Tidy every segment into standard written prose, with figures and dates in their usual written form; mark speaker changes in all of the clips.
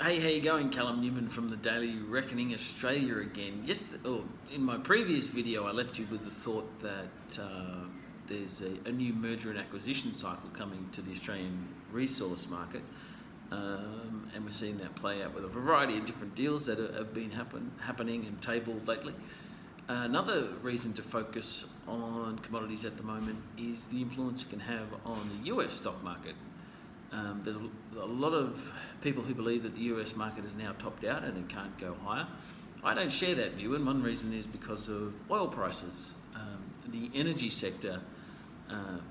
Speaker 1: Hey, how you going? Callum Newman from the Daily Reckoning Australia again. In my previous video, I left you with the thought that there's a new merger and acquisition cycle coming to the Australian resource market, and we're seeing that play out with a variety of different deals that have been happening and tabled lately. Another reason to focus on commodities at the moment is the influence it can have on the US stock market. There's a lot of people who believe that the US market is now topped out and it can't go higher. I don't share that view, and one reason is because of oil prices. The energy sector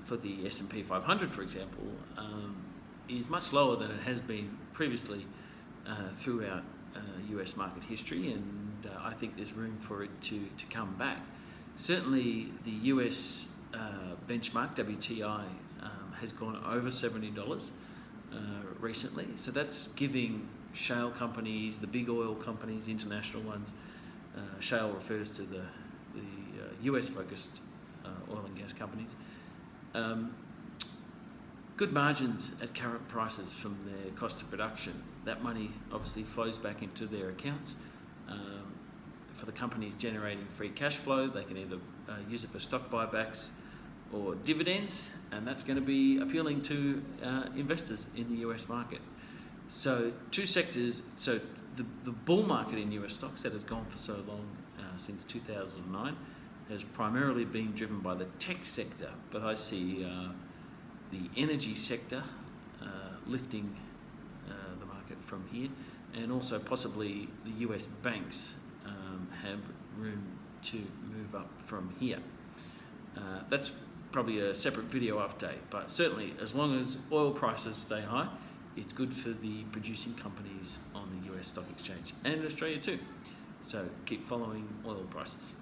Speaker 1: for the S&P 500, for example, is much lower than it has been previously throughout US market history, and I think there's room for it to come back. Certainly the US benchmark, WTI, has gone over $70 recently, so that's giving shale companies, the big oil companies, international ones, shale refers to the US focused oil and gas companies, good margins at current prices from their cost of production. That money obviously flows back into their accounts. For the companies generating free cash flow, they can either use it for stock buybacks or dividends, and that's going to be appealing to investors in the US market. So two sectors, so the bull market in US stocks that has gone for so long, since 2009, has primarily been driven by the tech sector, but I see the energy sector lifting the market from here, and also possibly the US banks have room to move up from here. That's probably a separate video update, but certainly as long as oil prices stay high, it's good for the producing companies on the US stock exchange and in Australia too. So keep following oil prices.